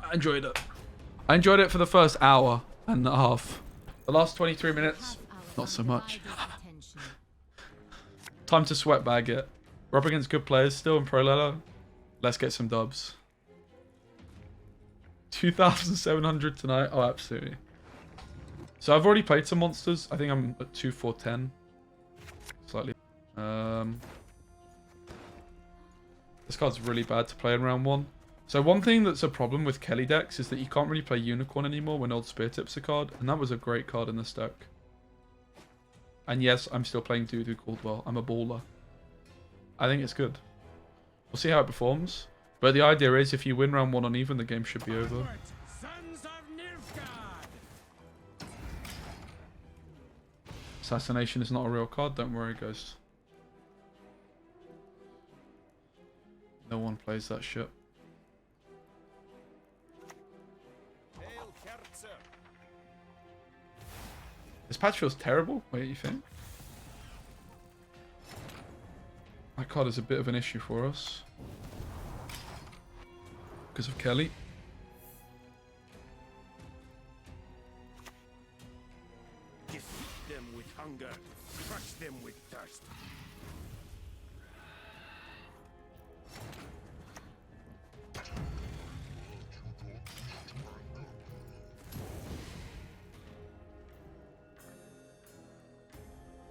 I enjoyed it. I enjoyed it for the first hour and a half. The last 23 minutes, not so much. Time to sweat bag it. We're up against good players still in Pro Lelo. Let's get some dubs. 2,700 tonight. Oh, absolutely. So I've already played some monsters. I think I'm at 2,410. Slightly. This card's really bad to play in round 1. So one thing that's a problem with Kelly decks is that you can't really play Unicorn anymore when Old Spear Tip's a card. And that was a great card in this deck. And yes, I'm still playing Dudu Caldwell. I'm a baller. I think it's good. We'll see how it performs. But the idea is if you win round 1 uneven, the game should be over. Assassination is not a real card. Don't worry, Ghost. No one plays that shit. This patch feels terrible. Wait, you think? That card is a bit of an issue for us. Because of Kelly. Defeat them with hunger, crush them with thirst.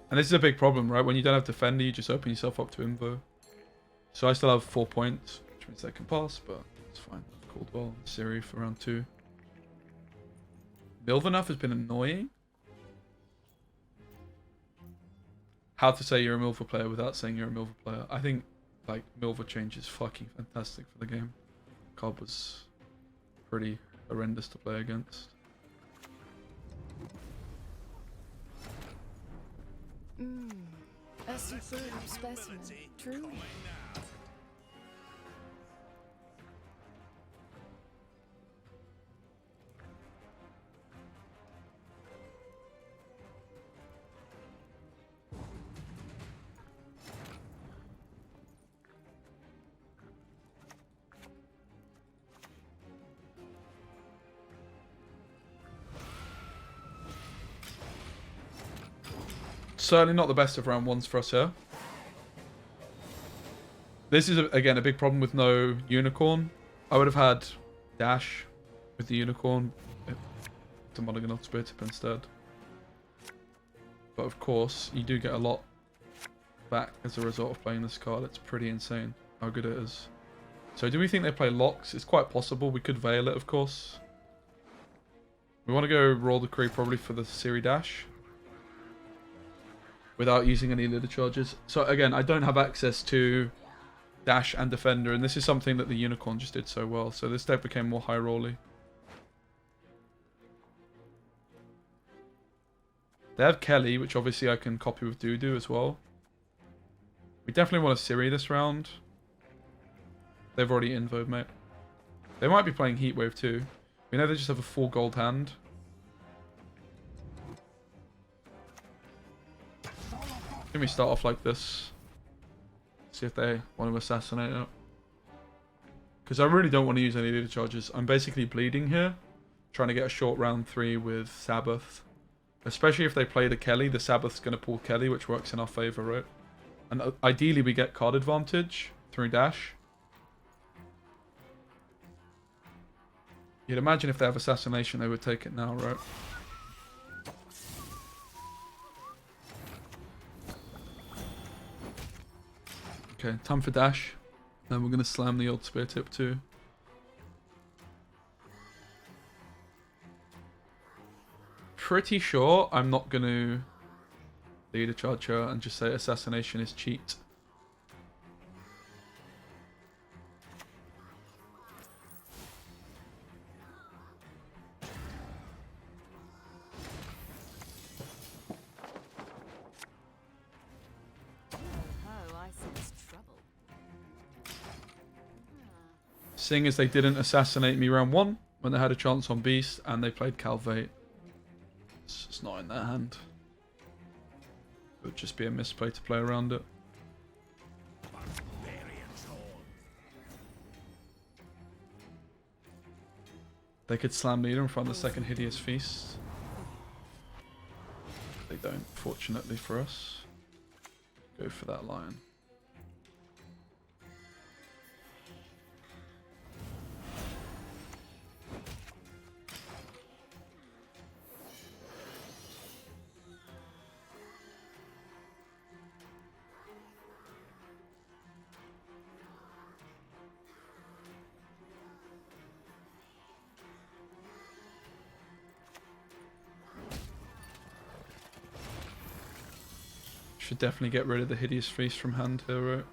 And this is a big problem, right? When you don't have Defender, you just open yourself up to Invo. So I still have 4 points, which means they can pass, but it's fine. Caldwell, Siri for round 2. Milvanov has been annoying. How to say you're a Milva player without saying you're a Milva player. I think, like, Milva change is fucking fantastic for the game. Card was pretty horrendous to play against. A superb specimen, truly. Certainly not the best of round 1s for us here. This is, again, a big problem with no Unicorn. I would have had Dash with the Unicorn to Mulligan off Spirit Tip instead. But of course, you do get a lot back as a result of playing this card. It's pretty insane how good it is. So do we think they play Locks? It's quite possible. We could Veil it, of course. We want to go Roll the Decree probably for the Siri Dash. Without using any leader charges. So again, I don't have access to Dash and Defender, and this is something that the Unicorn just did so well. So this deck became more high rolly. They have Kelly, which obviously I can copy with Dudu as well. We definitely want a Siri this round. They've already invoed, mate. They might be playing Heatwave too. We know they just have a full gold hand. Let me start off like this. See if they want to assassinate it. Because I really don't want to use any leader charges. I'm basically bleeding here. Trying to get a short round 3 with Sabbath. Especially if they play the Kelly. The Sabbath's going to pull Kelly, which works in our favour, right? And ideally we get card advantage through Dash. You'd imagine if they have assassination, they would take it now, right? Okay, time for Dash. Then we're going to slam the old Spear Tip too. Pretty sure I'm not going to lead a charge here and just say assassination is cheat. Seeing as they didn't assassinate me round 1 when they had a chance on Beast and they played Calvate. It's just not in their hand. It would just be a misplay to play around it. They could slam leader in front of the second Hideous Feast. They don't, fortunately for us. Go for that lion. Should definitely get rid of the Hideous Feast from hand here, right?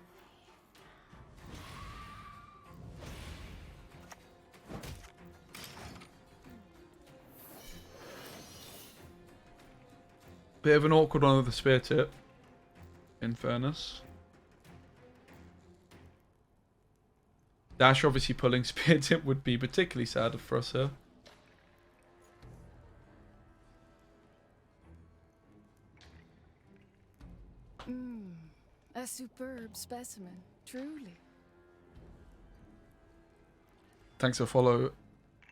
Bit of an awkward one with the spear tip, in fairness. Dash obviously pulling spear tip would be particularly sad for us here. A superb specimen, truly. Thanks for follow,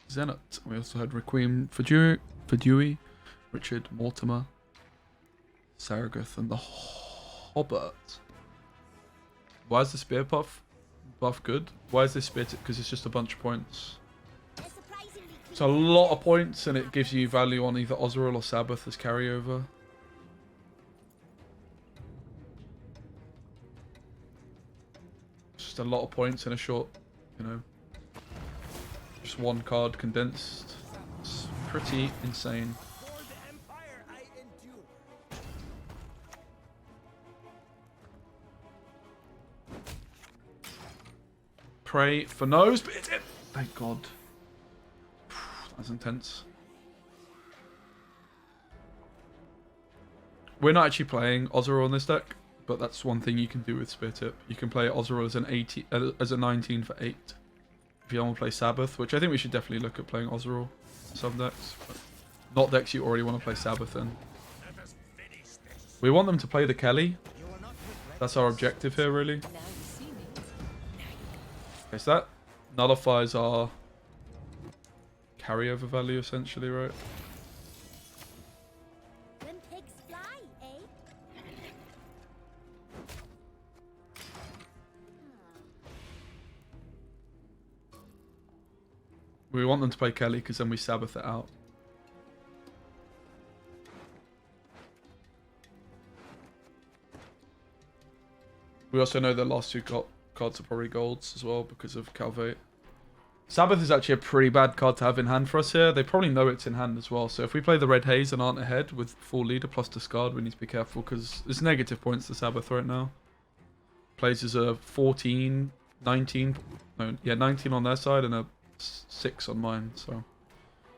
Zenit. We also had Requiem for Dewey, Richard Mortimer, Saragoth, and the Hobbit. Why is the spear buff good? Why is this spear tip? Because it's just a bunch of points. It's a lot of points, and it gives you value on either Ozeril or Sabbath as carryover. Just a lot of points in a short, you know, just one card condensed. It's pretty insane. Pray for nose, but it's it. Thank God. That's intense. We're not actually playing Ozeril on this deck. But that's one thing you can do with Spear Tip. You can play Ozeril as an 18, as a 19 for 8. If you want to play Sabbath, which I think we should definitely look at playing Ozeril in some decks. But not decks you already want to play Sabbath in. We want them to play the Kelly. That's our objective here, really. Okay, so that nullifies our carryover value, essentially, right? We want them to play Kelly because then we Sabbath it out. We also know the last two cards are probably golds as well because of Calvate. Sabbath is actually a pretty bad card to have in hand for us here. They probably know it's in hand as well. So if we play the Red Haze and aren't ahead with full leader plus discard, we need to be careful because there's negative points to Sabbath right now. Plays as a 14, 19, no, yeah, 19 on their side and a 6 on mine. So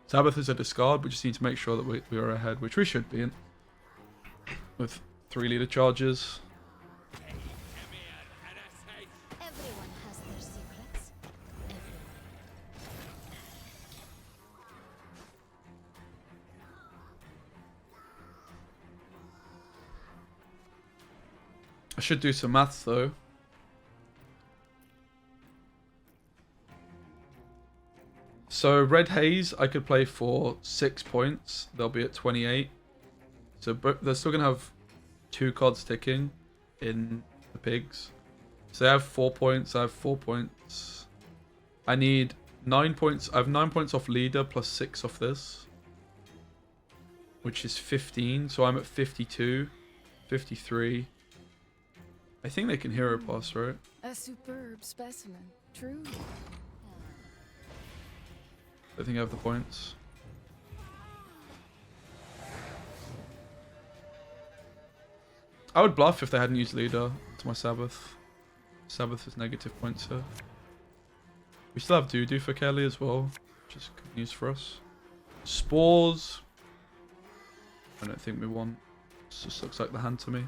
Sabbath is a discard. We just need to make sure that we are ahead, which we should be in. With 3 leader charges. Everyone has their secrets. I should do some maths though. So Red Haze I could play for 6 points. They'll be at 28. So they're still going to have 2 cards ticking in the pigs. So they have 4 points. I have 4 points. I need 9 points. I have 9 points off leader plus 6 off this. Which is 15. So I'm at 52. 53. I think they can hero pass, right? A superb specimen, truly. I think I have the points. I would bluff if they hadn't used leader to my Sabbath. Sabbath is negative points here. We still have Doo-Doo for Kelly as well, which is good news for us. Spores. I don't think we want. This just looks like the hand to me.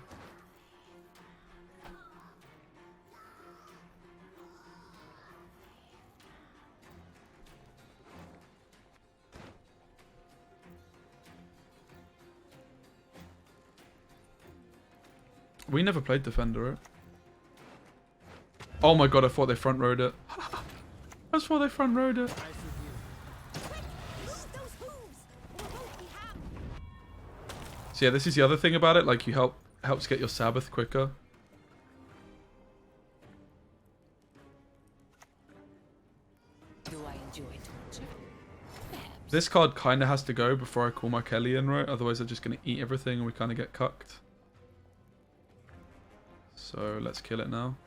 We never played Defender, right? Oh my god, I thought they front rowed it. I just thought they front rowed it. So yeah, this is the other thing about it. Like, you helps get your Sabbath quicker. Do I enjoy torture? Perhaps. This card kind of has to go before I call my Kelly in, right? Otherwise, they're just going to eat everything and we kind of get cucked. So let's kill it now.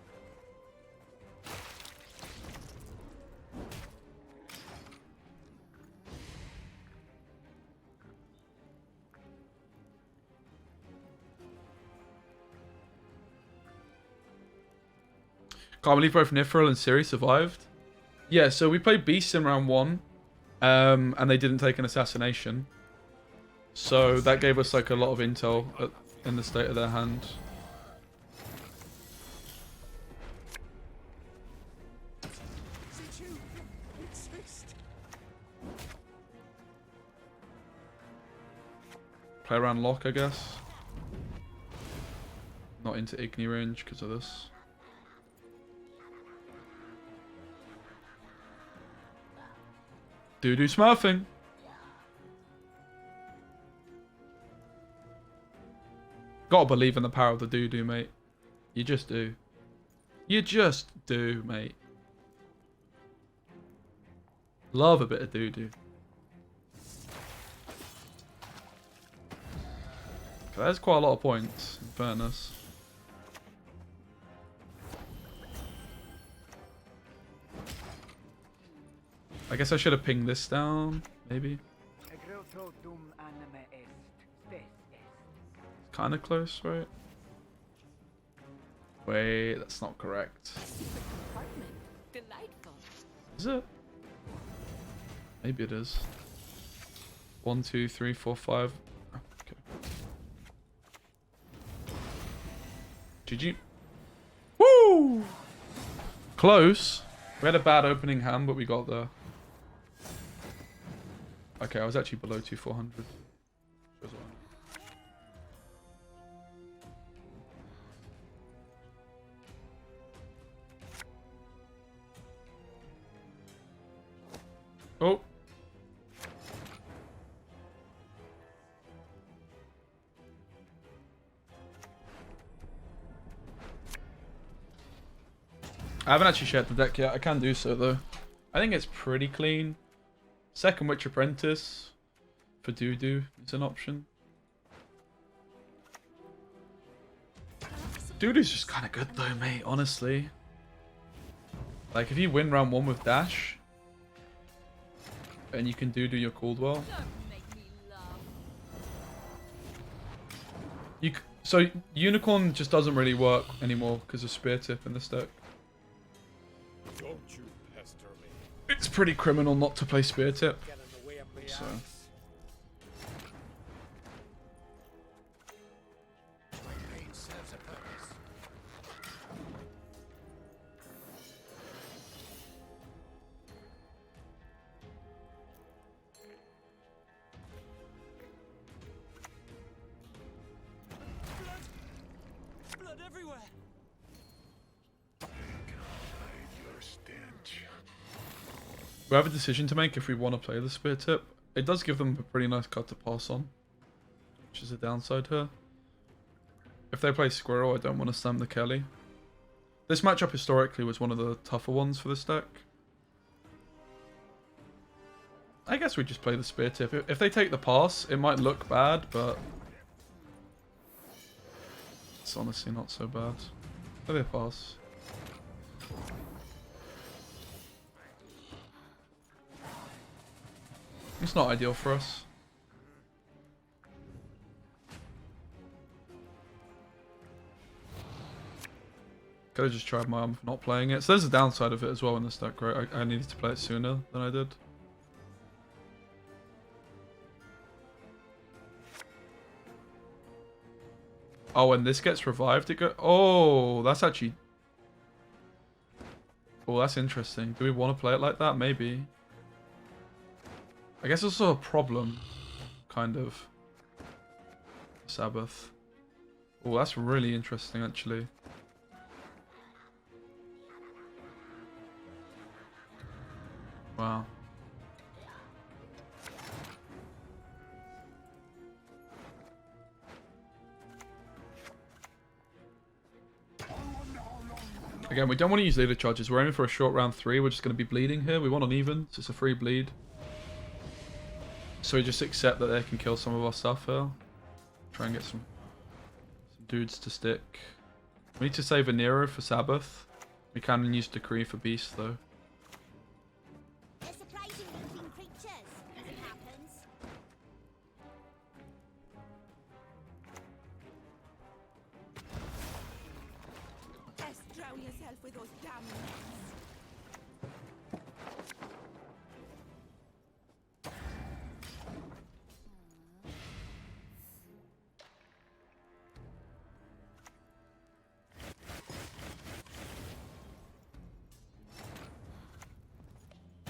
Can't believe both Nifril and Ciri survived. Yeah, so we played Beasts in round 1. And they didn't take an assassination. So that gave us like a lot of intel in the state of their hand. Did you exist? Play around lock, I guess. Not into Igni range because of this. Do smurfing. Gotta believe in the power of the doo-doo, mate. You just do. You just do, mate. Love a bit of doo-doo. That's quite a lot of points, in fairness. I guess I should have pinged this down, maybe. Kind of close, right? Wait, that's not correct. Apartment. Delightful. Is it? Maybe it is. 1, 2, 3, 4, 5. Oh, okay. GG. Woo! Close. We had a bad opening hand, but we got there. Okay, I was actually below 2400. Oh. I haven't actually shared the deck yet. I can do so though. I think it's pretty clean. Second Witch Apprentice for Doo-Doo is an option. Doo-Doo's just kind of good though, mate, honestly. Like, if you win round 1 with Dash, and you can Doo-Doo your Caldwell. Don't make me laugh. So Unicorn just doesn't really work anymore because of Spear Tip in this deck. Don't you pester me. It's pretty criminal not to play Spear Tip. Get in the way of my So. axe. My pain serves a purpose. Blood everywhere. We have a decision to make if we want to play the Spear Tip. It does give them a pretty nice card to pass on, which is a downside here. If they play Squirrel, I don't want to slam the Kelly. This matchup historically was one of the tougher ones for this deck. I guess we just play the Spear Tip. If they take the pass, it might look bad, but it's honestly not so bad. Play the pass. It's not ideal for us. Could have just tried my arm for not playing it. So there's a downside of it as well in this deck, right? I needed to play it sooner than I did. Oh, when this gets revived, it go. Oh, that's actually. Oh, that's interesting. Do we want to play it like that? Maybe. I guess it's also a problem, kind of. Sabbath. Oh, that's really interesting, actually. Wow. Again, we don't want to use leader charges. We're aiming for a short round 3. We're just going to be bleeding here. We want an even, so it's a free bleed. So we just accept that they can kill some of our stuff here. Try and get some dudes to stick. We need to save a Nero for Sabbath. We can use Decree for Beast though. They're surprising moving creatures, as it happens. Just drown yourself with those damn nets.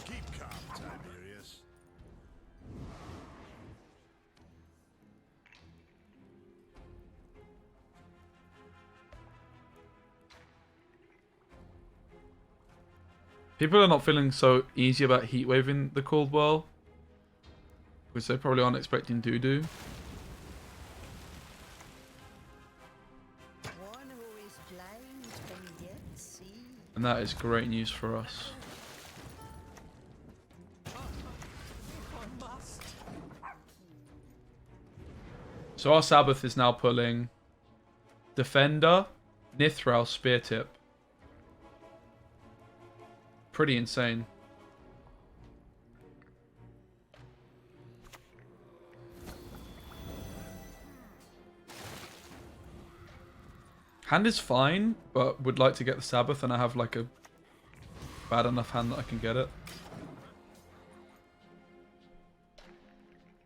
Keep calm, Tiberius. People are not feeling so easy about heat waving the Caldwell. Because they probably aren't expecting doo-doo. One who is blind can yet see. And that is great news for us. So our Sabbath is now pulling Defender, Nithral, Spear Tip. Pretty insane. Hand is fine, but would like to get the Sabbath, and I have like a bad enough hand that I can get it.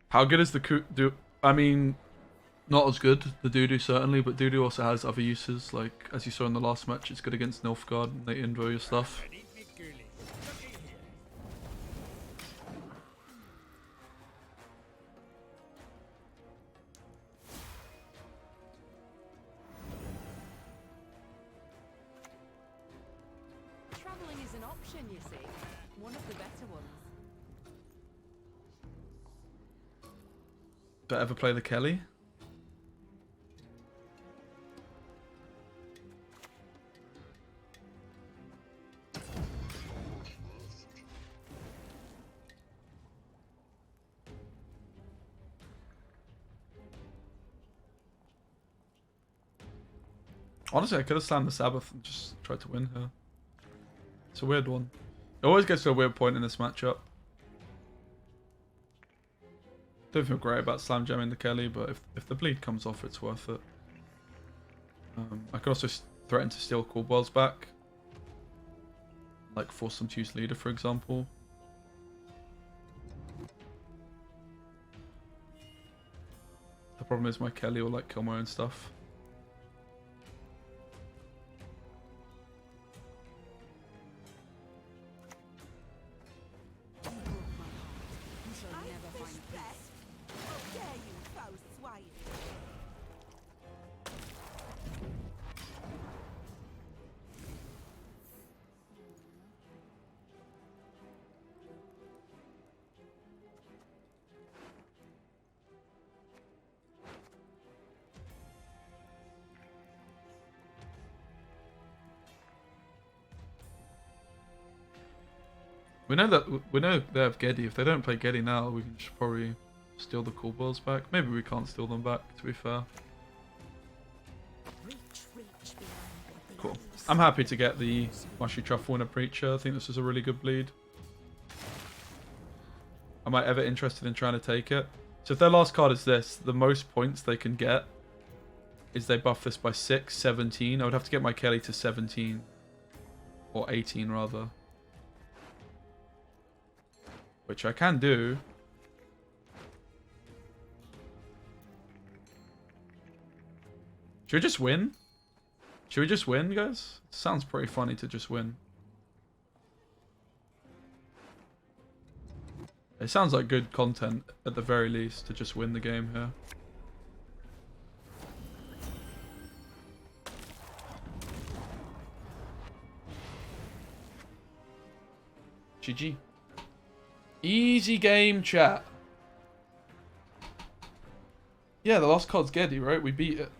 How good is the I mean, not as good, the Doodoo certainly, but Doodoo also has other uses, like, as you saw in the last match, it's good against Nilfgaard, and they invo your stuff. Traveling is an option, you see. One of the better ones. But ever play the Kelly? Honestly, I could have slammed the Sabbath and just tried to win her. It's a weird one. It always gets to a weird point in this matchup. Don't feel great about slam jamming the Kelly, but if the bleed comes off, it's worth it. I can also threaten to steal Caldwell's back. Like force them to use leader, for example. The problem is my Kelly will like kill my own stuff. We know they have Geddy. If they don't play Geddy now, we can just probably steal the Caldwells back. Maybe we can't steal them back, to be fair. Cool. I'm happy to get the Mushy Truffle Winner Preacher. I think this is a really good bleed. Am I ever interested in trying to take it? So if their last card is this, the most points they can get is they buff this by 6, 17. I would have to get my Kelly to 17. Or 18, rather. Which I can do. Should we just win? Should we just win, guys? It sounds pretty funny to just win. It sounds like good content, at the very least, to just win the game here. GG. Easy game, chat. Yeah, the last card's Geddy, right? We beat it.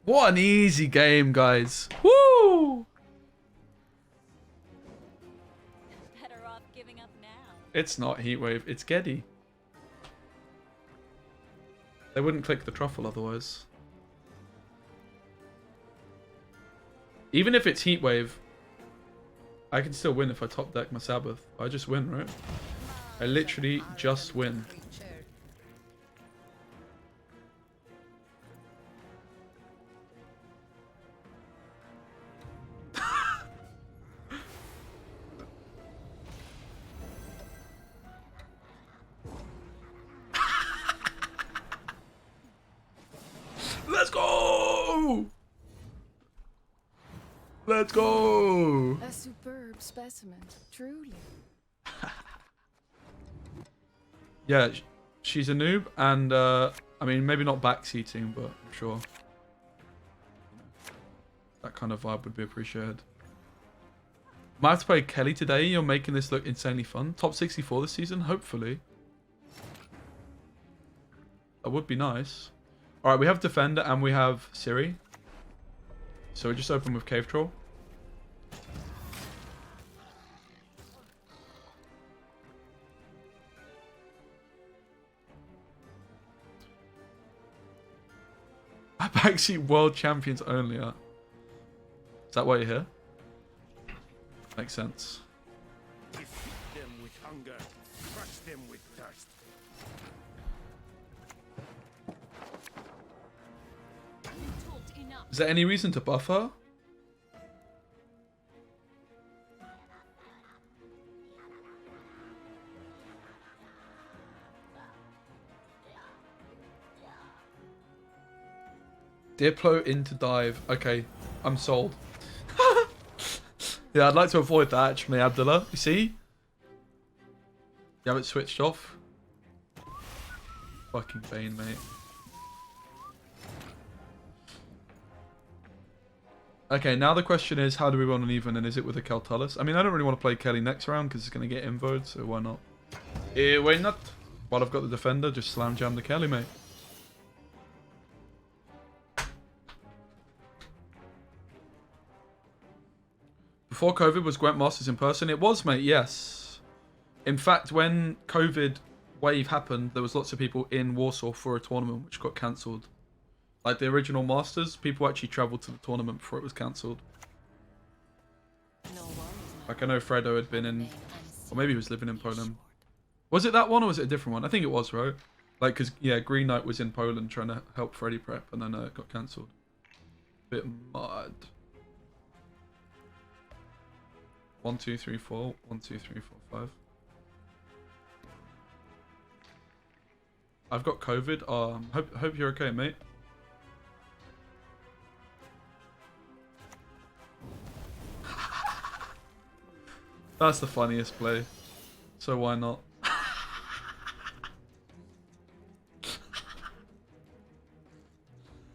What an easy game, guys. Woo! Better off giving up now. It's not Heatwave, it's Geddy. They wouldn't click the truffle otherwise. Even if it's Heatwave, I can still win if I top deck my Sabbath. I just win, right? I literally just win. Let's go! Let's go! A superb specimen, truly. Yeah, she's a noob, and I mean, maybe not backseating, but I'm sure that kind of vibe would be appreciated. Might have to play Kelly today. You're making this look insanely fun. Top 64 this season, hopefully. That would be nice. Alright, we have Defender and we have Siri. So we just open with Cave Troll. Backseat world champions only. Is that why you're here? Makes sense. Defeat them with hunger, crush them with thirst. Is there any reason to buff her? Diplo into dive. Okay, I'm sold. Yeah, I'd like to avoid that actually, Abdullah. You see? You have it switched off. Fucking Bane, mate. Okay, now the question is, how do we run an even, and is it with a Keltalis? I mean, I don't really want to play Kelly next round because it's going to get invoed, so why not? Why not? While I've got the Defender, just slam jam the Kelly, mate. Before COVID, was Gwent Masters in person? It was, mate, yes. In fact, when COVID wave happened, there was lots of people in Warsaw for a tournament, which got cancelled. Like the original Masters, people actually travelled to the tournament before it was cancelled. Like I know Fredo had been in, or maybe he was living in Poland. Was it that one or was it a different one? I think it was, right? Like, because, yeah, Green Knight was in Poland trying to help Freddy prep, and then it got cancelled. Bit mad. 1, 2, 3, 4. 1, 2, 3, 4, 5. I've got COVID. Hope you're okay, mate. That's the funniest play. So why not?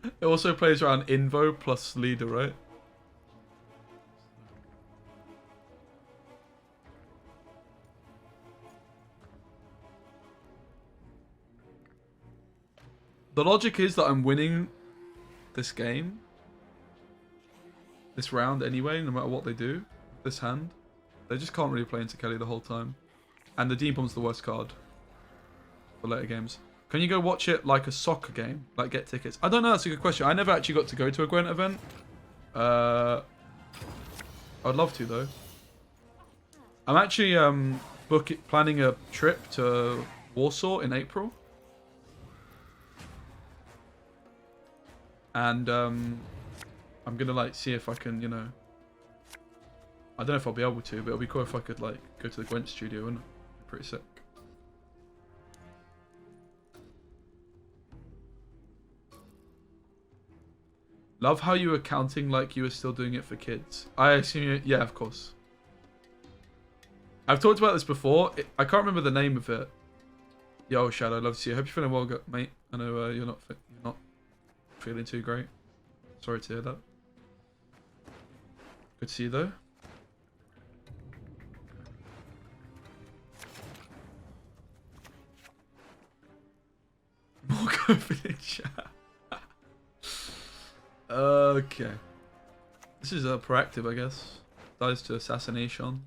It also plays around Invo plus leader, right? The logic is that I'm winning this game. This round anyway, no matter what they do. This hand. They just can't really play into Kelly the whole time. And the Dean Bomb's the worst card for later games. Can you go watch it like a soccer game? Like get tickets? I don't know, that's a good question. I never actually got to go to a Gwent event. I'd love to though. I'm actually planning a trip to Warsaw in April. And I'm gonna like see if I can, you know, I don't know if I'll be able to, but it'll be cool if I could like go to the Gwent studio, and pretty sick. Love how you were counting like you were still doing it for kids. I assume you, yeah, of course. I've talked about this before. I can't remember the name of it. Yo, Shadow, love to see you. Hope you're feeling well, mate. I know you're not feeling too great. Sorry to hear that. Good to see you though. More COVID in chat. Okay. This is proactive, I guess. Dies to assassination.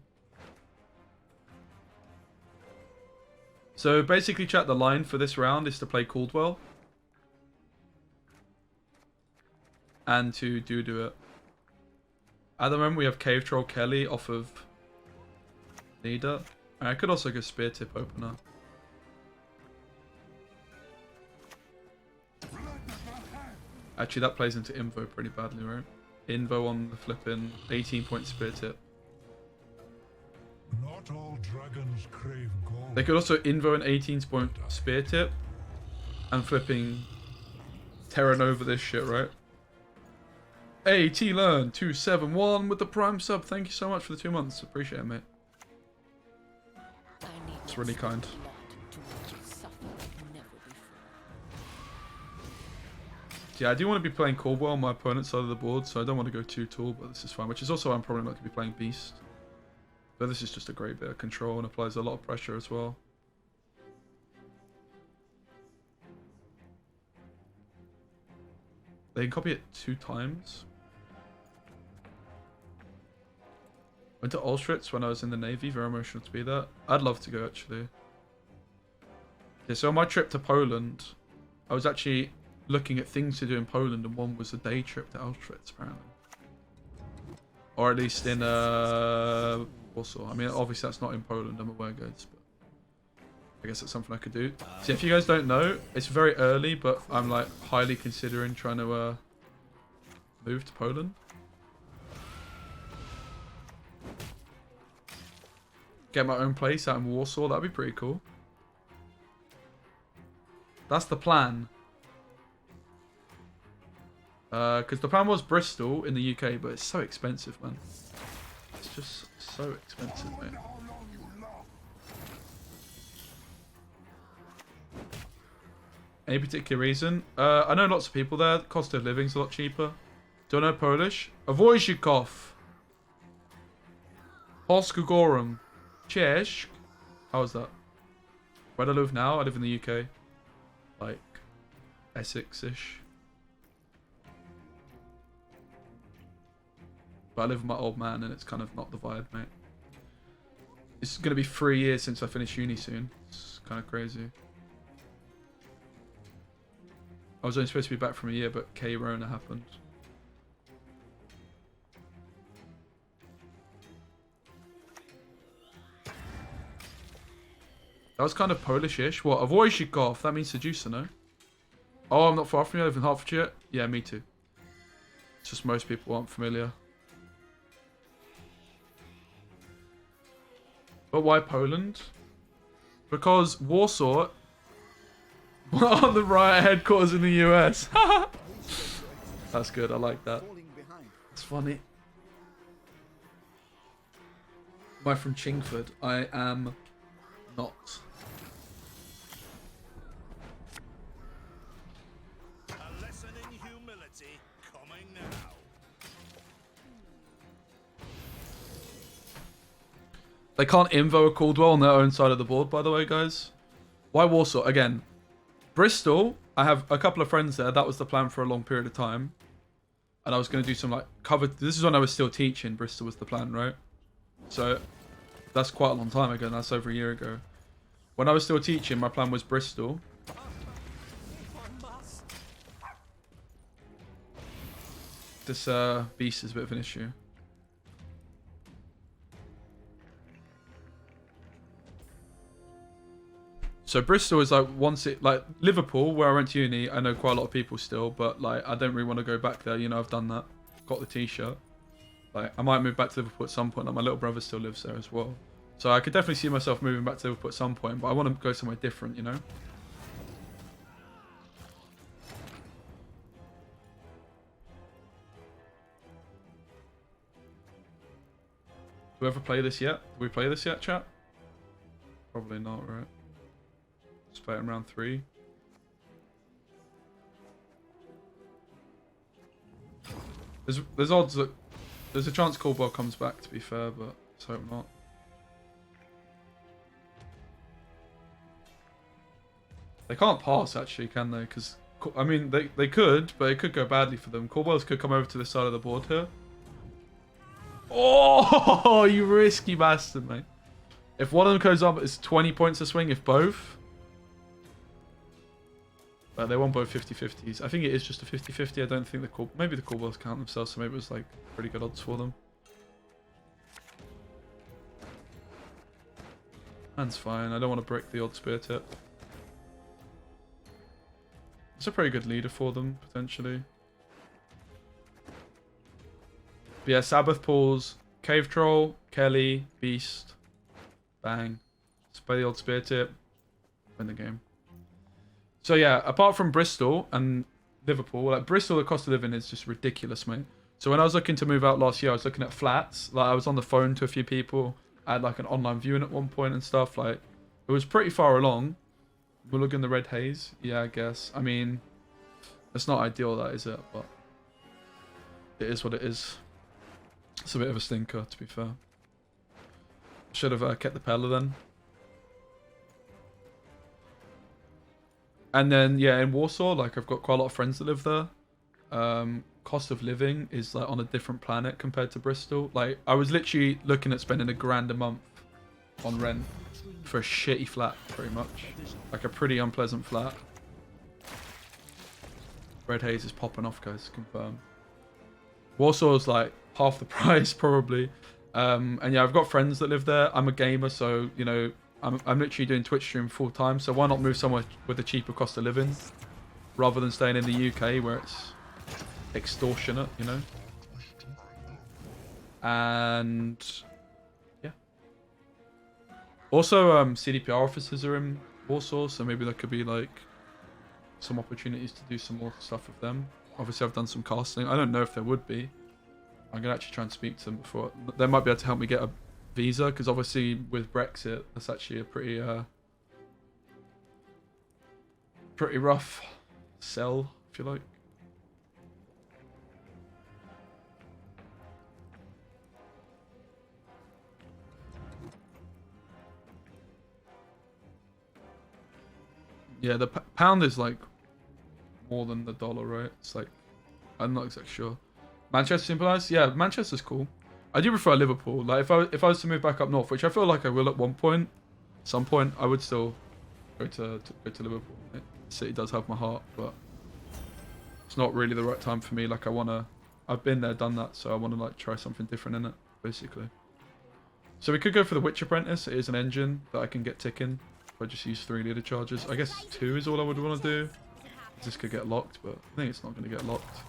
So basically, chat, the line for this round is to play Caldwell. And to do it. At the moment, we have Cave Troll Kelly off of Leader. I could also go Spear Tip Opener. Actually, that plays into Invo pretty badly, right? Invo on the flipping 18-point Spear Tip. Not all dragons crave gold. They could also Invo an 18-point Spear Tip and flipping Terran over this shit, right? Hey, T-Learn 271 with the Prime sub. Thank you so much for the 2 months. Appreciate it, mate. It's really kind. Yeah, I do want to be playing Caldwell on my opponent's side of the board, so I don't want to go too tall, but this is fine. Which is also why I'm probably not going to be playing Beast. But this is just a great bit of control and applies a lot of pressure as well. They can copy it 2 times. Went to Auschwitz when I was in the Navy. Very emotional to be there. I'd love to go, actually. Yeah, so on my trip to Poland, I was actually looking at things to do in Poland, and one was a day trip to Auschwitz, apparently. Or at least in Warsaw. I mean, obviously that's not in Poland, I'm aware, guys, but I guess that's something I could do. So if you guys don't know, it's very early, but I'm like highly considering trying to move to Poland. Get my own place out in Warsaw, that'd be pretty cool. That's the plan. Because the plan was Bristol in the UK, but it's so expensive, man. It's just so expensive, mate. Any particular reason? I know lots of people there. The cost of living's a lot cheaper. Don't know Polish? Wojcikow. Polskogorum. Cześć. How was that? Where do I live now? I live in the UK. Like, Essex-ish. But I live with my old man and it's kind of not the vibe, mate. It's going to be 3 years since I finish uni soon. It's kind of crazy. I was only supposed to be back from a year, but K-Rona happened. That was kind of Polish-ish. What? Wojcikow. That means seducer, no? Oh, I'm not far from you. I live in Hertfordshire. Yeah, me too. It's just most people aren't familiar. But why Poland? Because Warsaw are the riot headquarters in the US. That's good. I like that. It's funny. Am I from Chingford? I am not. A lesson in humility coming now. They can't invo a Caldwell on their own side of the board, by the way, guys. Why Warsaw? Again, Bristol, I have a couple of friends there. That was the plan for a long period of time. And I was going to do some, like, cover... This is when I was still teaching. Bristol was the plan, right? So, that's quite a long time ago. That's over a year ago. When I was still teaching, my plan was Bristol. This beast is a bit of an issue. So Bristol is like once it like Liverpool, where I went to uni. I know quite a lot of people still, but like I don't really want to go back there. You know, I've done that. Got the T-shirt. Like I might move back to Liverpool at some point. Like my little brother still lives there as well, so I could definitely see myself moving back to Liverpool at some point. But I want to go somewhere different. You know. Do we ever play this yet? Did we play this yet, chat? Probably not, right? Let's play it in round 3. There's odds that there's a chance Caldwell comes back, to be fair, but let's hope not. They can't pass actually, can they? Because I mean, they could, but it could go badly for them. Caldwell's could come over to this side of the board here. Oh, you risky bastard, mate. If one of them goes up, it's 20 points a swing if both. But they won both 50-50s. I think it is just a 50-50. I don't think maybe the Caldwells count themselves, so maybe it was like pretty good odds for them. That's fine. I don't want to break the odd spear tip. It's a pretty good leader for them, potentially. But yeah, Sabbath Pools, Cave Troll, Kelly, Beast. Bang. Spray the old spear tip. Win the game. So yeah, apart from Bristol and Liverpool, like Bristol, the cost of living is just ridiculous, mate. So when I was looking to move out last year, I was looking at flats. Like I was on the phone to a few people. I had like an online viewing at one point and stuff. Like it was pretty far along. We're looking at the red haze. Yeah, I guess. I mean, it's not ideal, that is it, but it is what it is. It's a bit of a stinker, to be fair. Should have kept the Pella then. And then, yeah, in Warsaw, like, I've got quite a lot of friends that live there. Cost of living is, like, on a different planet compared to Bristol. Like, I was literally looking at spending £1,000 a month on rent for a shitty flat, pretty much. Like, a pretty unpleasant flat. Red Haze is popping off, guys, confirm. Warsaw's, like, half the price, probably. And, yeah, I've got friends that live there. I'm a gamer, so, you know... I'm literally doing Twitch stream full time, so why not move somewhere with a cheaper cost of living rather than staying in the UK where it's extortionate, you know? And yeah. Also, CDPR offices are in Warsaw, so maybe there could be like some opportunities to do some more stuff with them. Obviously, I've done some casting. I don't know if there would be. I'm gonna actually try and speak to them before. They might be able to help me get a visa, because obviously with Brexit, that's actually a pretty rough sell, if you like. Yeah, the pound is like more than the dollar, right? It's like, I'm not exactly sure. Manchester sympathise? Yeah, Manchester's cool. I do prefer Liverpool. Like if I was to move back up north, which I feel like I will at one point, some point, I would still go to Liverpool. The city does have my heart, but it's not really the right time for me. Like I've been there, done that, so I want to like try something different in it, basically. So we could go for the Witch Apprentice. It is an engine that I can get ticking if I just use 3 leader charges. I guess 2 is all I would want to do. This could get locked, but I think it's not going to get locked.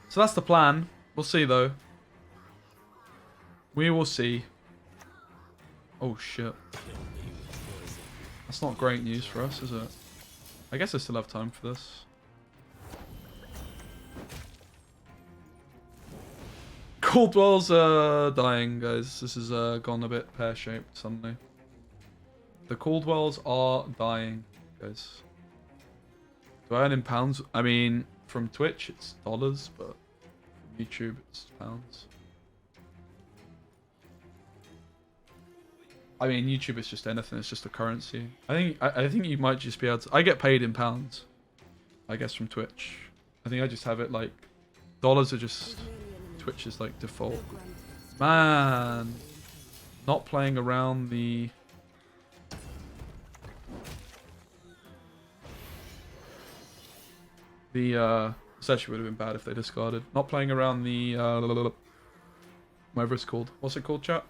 So that's the plan. We'll see, though. We will see. Oh, shit. That's not great news for us, is it? I guess I still have time for this. Caldwell's dying, guys. This has gone a bit pear-shaped suddenly. The Caldwells are dying, guys. Do I earn in pounds? I mean, from Twitch, it's dollars, but... YouTube, it's pounds. I mean, YouTube is just anything. It's just a currency. I think you might just be able to. I get paid in pounds, I guess, from Twitch. I think I just have it like dollars are just Twitch is like default. Man, not playing around the. This actually would have been bad if they discarded. Not playing around the whatever it's called. What's it called, chat?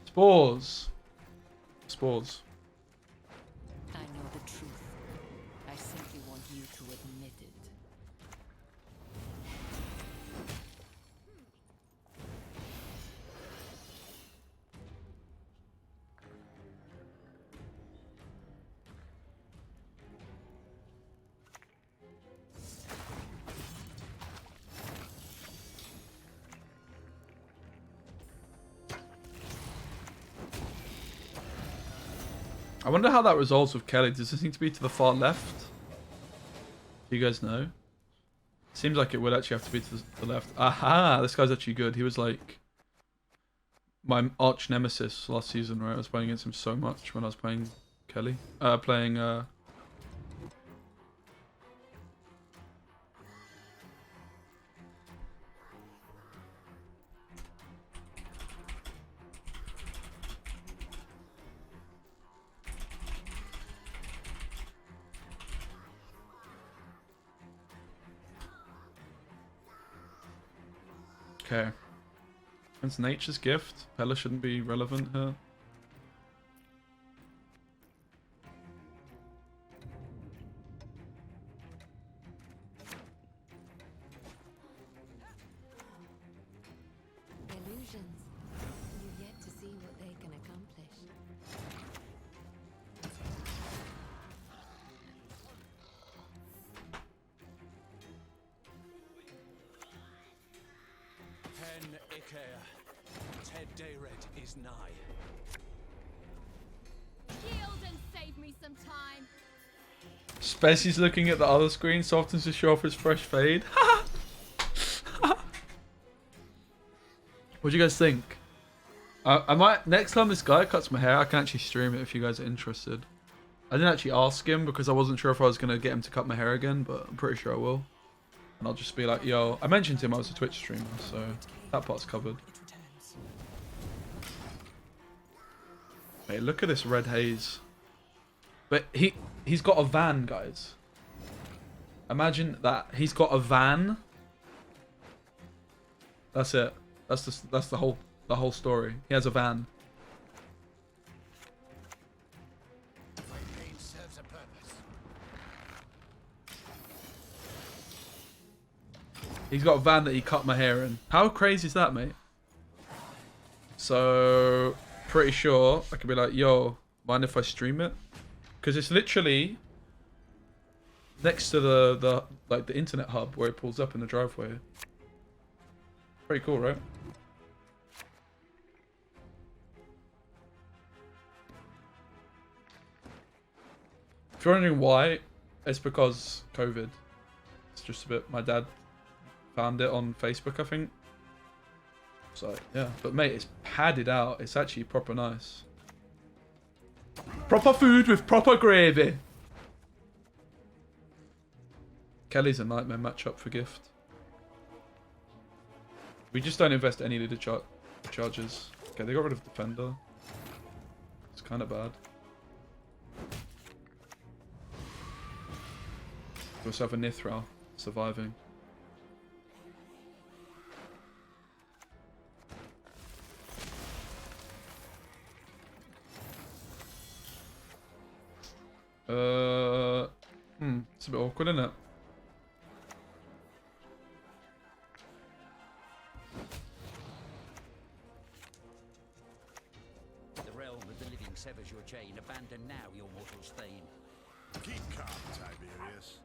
Spores. Spores. I know the truth. I simply want you to admit it. I wonder how that resolves with Kelly. Does this need to be to the far left? Do you guys know? Seems like it would actually have to be to the left. Aha! This guy's actually good. He was like my arch nemesis last season, right? I was playing against him so much when I was playing Kelly. Okay. It's nature's gift. Pella shouldn't be relevant here. Illusions. You've yet to see what they can accomplish. Hen Ikea. Ted Dayred is nigh. Shield and save me some time. Spezzy's looking at the other screen, so often to show off his fresh fade. What do you guys think? I might next time this guy cuts my hair, I can actually stream it if you guys are interested. I didn't actually ask him because I wasn't sure if I was gonna get him to cut my hair again, but I'm pretty sure I will. And I'll just be like, yo, I mentioned to him I was a Twitch streamer, so that part's covered. Hey, look at this red haze. But he's got a van, guys. Imagine that. He's got a van. That's it. That's the whole story. He has a van. My pain serves a purpose. He's got a van that he cut my hair in. How crazy is that, mate? So, pretty sure I could be like, yo, mind if I stream it? Because it's literally next to the internet hub where it pulls up in the driveway. Pretty cool, right? If you're wondering why, it's because COVID. It's just a bit. My dad found it on Facebook, I think. So yeah, but mate, it's padded out. It's actually proper nice. Proper food with proper gravy. Kelly's a nightmare matchup for gift. We just don't invest any leader charges. Okay, they got rid of defender. It's kind of bad. We also have a Nithral surviving. It's a bit awkward, isn't it? The realm of the living severs your chain. Abandon now your mortal stain. Keep calm, Tiberius.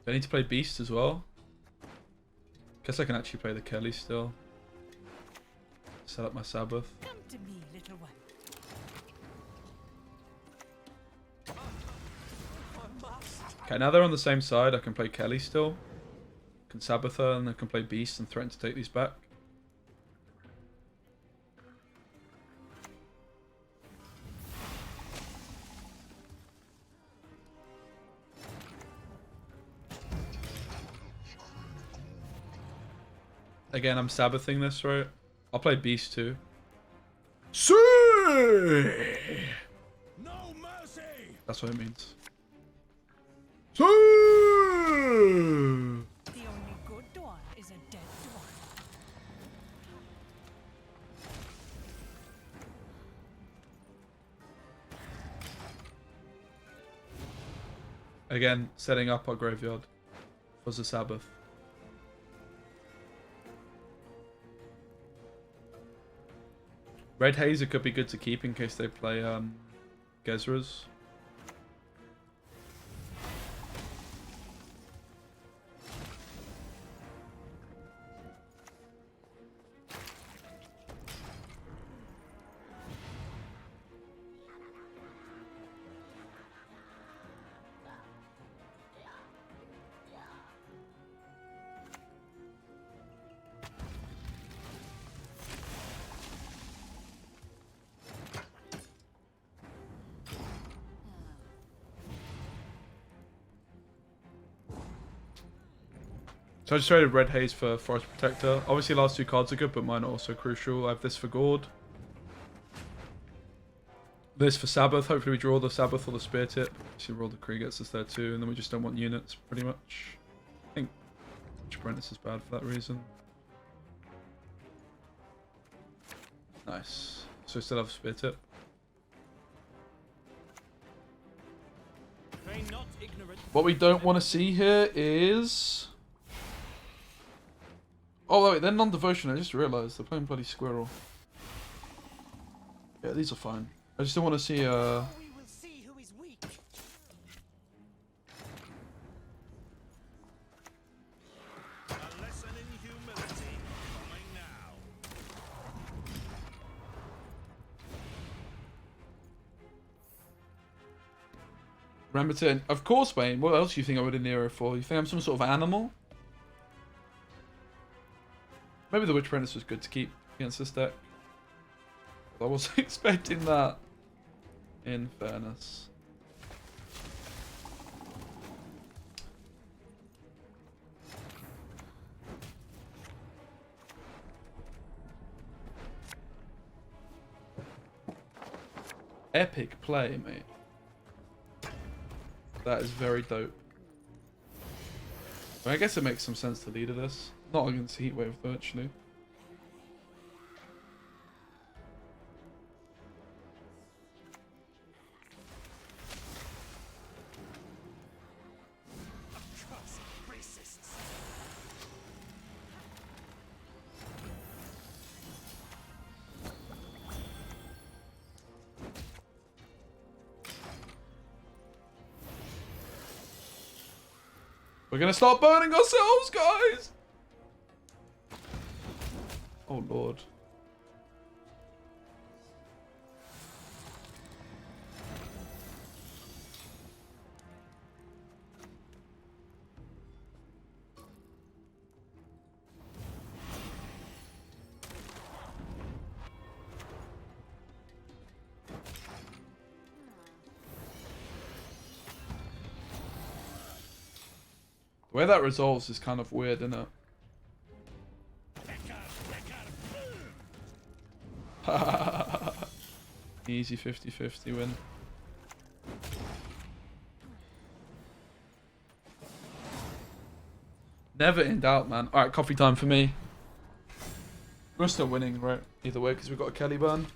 I need to play Beast as well. Guess I can actually play the Kelly still. Set up my Sabbath. Come to me, little one. Okay, now they're on the same side. I can play Kelly still. Can Sabbath her and I can play Beast and threaten to take these back. Again, I'm Sabbathing this, right? I'll play Beast too. See! No mercy! That's what it means. The only good dwarf is a dead dwarf. Again, setting up our graveyard for the Sabbath. Red Hazer could be good to keep in case they play Gezras. So I just traded Red Haze for Forest Protector. Obviously last two cards are good, but mine are also crucial. I have this for Gord. This for Sabbath. Hopefully we draw the Sabbath or the Spear Tip. See, roll the Kree gets us there too, and then we just don't want units, pretty much. I think Apprentice is bad for that reason. Nice. So we still have Spear Tip. What we don't want to see here is... Oh wait, they're non-devotion. I just realised they're playing bloody Squirrel. Yeah, these are fine. I just don't want to see We will see who is weak. A lesson in humility coming now. Rambutan. Of course, Wayne. What else do you think I would Nero for? You think I'm some sort of animal? Maybe the Witch Apprentice was good to keep against this deck. I wasn't expecting that, in fairness. Epic play, mate. That is very dope. I guess it makes some sense to leader this. Not against Heatwave, though, actually. We're gonna start burning ourselves, guys! Oh, Lord. The way that resolves is kind of weird, isn't it? Easy 50-50 win. Never in doubt, man. Alright, coffee time for me. We're still winning, right? Either way, because we've got a Kelly burn.